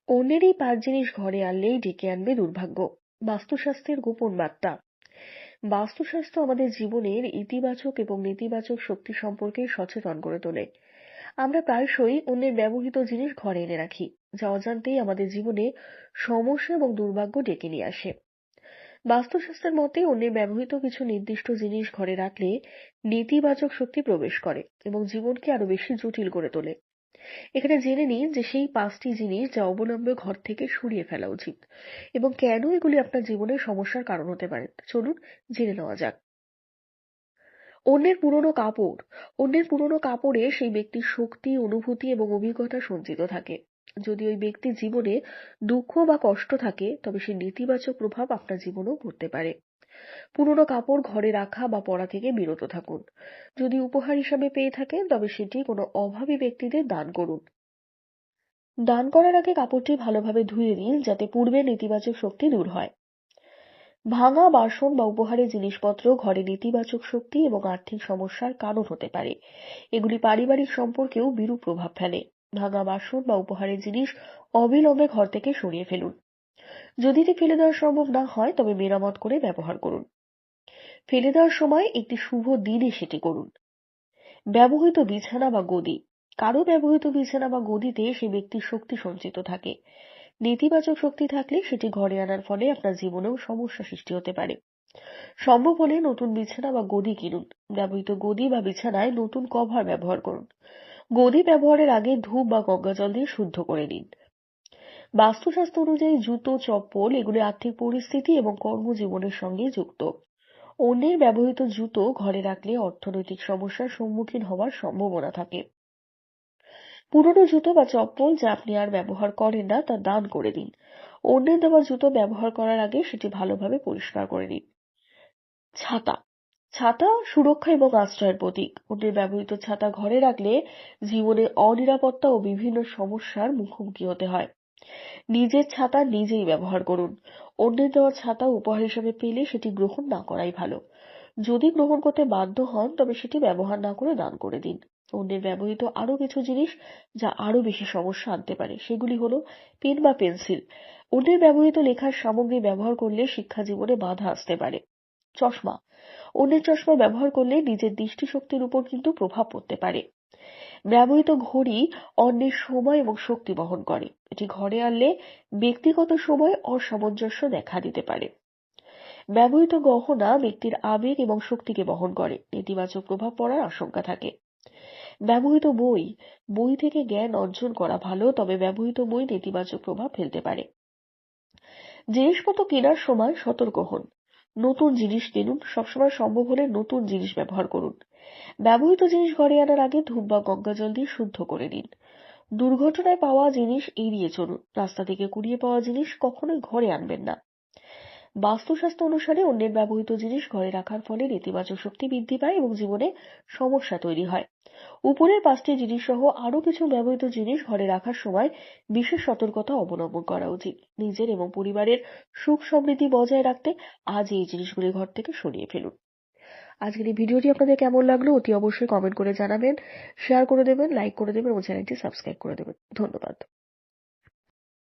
অন্যের এই 5 জিনিস ঘরে আনলেই ডেকে আনবে দুর্ভাগ্য। বাস্তুশাস্ত্রের গোপন বার্তা। বাস্তুশাস্ত্র আমাদের জীবনের ইতিবাচক এবং নেতিবাচক শক্তি সম্পর্কে সচেতন করে তোলে। আমরা প্রায়শই অন্যের ব্যবহৃত জিনিস ঘরে এনে রাখি, যা অজান্তেই আমাদের জীবনে সমস্যা এবং দুর্ভাগ্য ডেকে নিয়ে আসে। বাস্তুশাস্ত্রের মতে অন্যের ব্যবহৃত কিছু নির্দিষ্ট জিনিস ঘরে রাখলে নেতিবাচক শক্তি প্রবেশ করে এবং জীবনকে আরো বেশি জটিল করে তোলে। এখানে জেনে নিন যে সেই 5টি জিনিস যা অবলম্বে ঘর থেকে সরিয়ে ফেলা উচিত এবং কেন এগুলি আপনার জীবনের সমস্যার কারণ হতে পারে। চলুন জেনে নেওয়া যাক। অন্যের পুরনো কাপড়। অন্যের পুরনো কাপড়ে সেই ব্যক্তির শক্তি, অনুভূতি এবং অভিজ্ঞতা সঞ্চিত থাকে। যদি ওই ব্যক্তির জীবনে দুঃখ বা কষ্ট থাকে, তবে সেই নেতিবাচক প্রভাব আপনার জীবনেও পড়তে পারে। পুরনো কাপড় ঘরে রাখা বা পরা থেকে বিরত থাকুন। যদি উপহার হিসাবে পেয়ে থাকেন, তবে সেটি কোনো অভাবী ব্যক্তিদের দান করুন। দান করার আগে কাপড়টি ভালোভাবে ধুয়ে নিন, যাতে পূর্বের নেতিবাচক শক্তি দূর হয়। ভাঙা বাসন বা উপহারের জিনিসপত্র ঘরে নেতিবাচক শক্তি এবং আর্থিক সমস্যার কারণ হতে পারে। এগুলি পারিবারিক সম্পর্কেও বিরূপ প্রভাব ফেলে। ভাঙা বাসন বা উপহারের জিনিস অবিলম্বে ঘর থেকে সরিয়ে ফেলুন। যদি এটি ফেলে দেওয়া সম্ভব না হয়, তবে মেরামত করে ব্যবহার করুন। ফেলে দেওয়ার সময় একটি শুভ দিনে সেটি করুন। ব্যবহৃত বিছানা বা গদি। কারো ব্যবহৃত বিছানা বা গদিতে সে ব্যক্তির শক্তি সঞ্চিত থাকে। নেতিবাচক শক্তি থাকলে সেটি ঘরে আনার ফলে আপনার জীবনেও সমস্যা সৃষ্টি হতে পারে। সম্ভব হলে নতুন বিছানা বা গদি কিনুন। ব্যবহৃত গদি বা বিছানায় নতুন কভার ব্যবহার করুন। গদি ব্যবহারের আগে ধূপ বা গঙ্গা জল দিয়ে শুদ্ধ করে নিন। বাস্তুশাস্ত্র অনুযায়ী জুতো, চপ্পল এগুলি আর্থিক পরিস্থিতি এবং কর্মজীবনের সঙ্গে যুক্ত। অন্যের ব্যবহৃত জুতো ঘরে রাখলে অর্থনৈতিক সমস্যার সম্মুখীন হওয়ার সম্ভাবনা থাকে। পুরনো জুতো বা চপ্পল যা আপনি আর ব্যবহার করেন না, তা দান করে দিন। অন্যের দেওয়া জুতো ব্যবহার করার আগে সেটি ভালোভাবে পরিষ্কার করে নিন। ছাতা। ছাতা সুরক্ষা এবং আশ্রয়ের প্রতীক। অন্যের ব্যবহৃত ছাতা ঘরে রাখলে জীবনে অনিরাপত্তা ও বিভিন্ন সমস্যার মুখোমুখি হতে হয়। নিজের ছাতা নিজেই ব্যবহার করুন। অন্যের দেওয়া ছাতা উপহার হিসেবে পেলে সেটি গ্রহণ না করাই ভালো। যদি গ্রহণ করতে বাধ্য হন, তবে সেটি ব্যবহার না করে দান করে দিন। অন্যের ব্যবহৃত আরো কিছু জিনিস যা আরো বেশি সমস্যা আনতে পারে, সেগুলি হলো পেন বা পেন্সিল। অন্যের ব্যবহৃত লেখার সামগ্রী ব্যবহার করলে শিক্ষা জীবনে বাধা আসতে পারে। চশমা। অন্যের চশমা ব্যবহার করলে নিজের দৃষ্টিশক্তির উপর কিন্তু প্রভাব পড়তে পারে। ব্যবহৃত ঘড়ি অন্যের সময় এবং শক্তি বহন করে। এটি ঘরে আনলে ব্যক্তিগত সময় অসামঞ্জস্য দেখা দিতে পারে। ব্যবহৃত গহনা ব্যক্তির আবেগ এবং শক্তিকে বহন করে। নেতিবাচক প্রভাব পড়ার আশঙ্কা থাকে। ব্যবহৃত বই। বই থেকে জ্ঞান অর্জন করা ভালো, তবে ব্যবহৃত বই নেতিবাচক প্রভাব ফেলতে পারে। জিনিসপত্র কেনার সময় সতর্ক হন। নতুন জিনিস কিনুন। সবসময় সম্ভব হলে নতুন জিনিস ব্যবহার করুন। ব্যবহৃত জিনিস ঘরে আনার আগে ধূপ বা গঙ্গা জল দিয়ে শুদ্ধ করে নিন। দুর্ঘটনায় পাওয়া জিনিস এড়িয়ে চলুন। রাস্তা থেকে কুড়িয়ে পাওয়া জিনিস কখনোই ঘরে আনবেন না। বাস্তুশাস্ত্র অনুসারে অন্যের ব্যবহৃত জিনিস ঘরে রাখার ফলে নেতিবাচক শক্তি বৃদ্ধি পায় এবং জীবনে সমস্যা তৈরি হয়। উপরের 5টি জিনিস সহ আরো কিছু ব্যবহৃত জিনিস ঘরে রাখার সময় বিশেষ সতর্কতা অবলম্বন করা উচিত। নিজের এবং পরিবারের সুখ সমৃদ্ধি বজায় রাখতে আজ এই জিনিসগুলি ঘর থেকে সরিয়ে ফেলুন। আজকের এই ভিডিওটি আপনাদের কেমন লাগলো অতি অবশ্যই কমেন্ট করে জানাবেন, শেয়ার করে দেবেন, লাইক করে দেবেন এবং চ্যানেলটি সাবস্ক্রাইব করে দেবেন। ধন্যবাদ।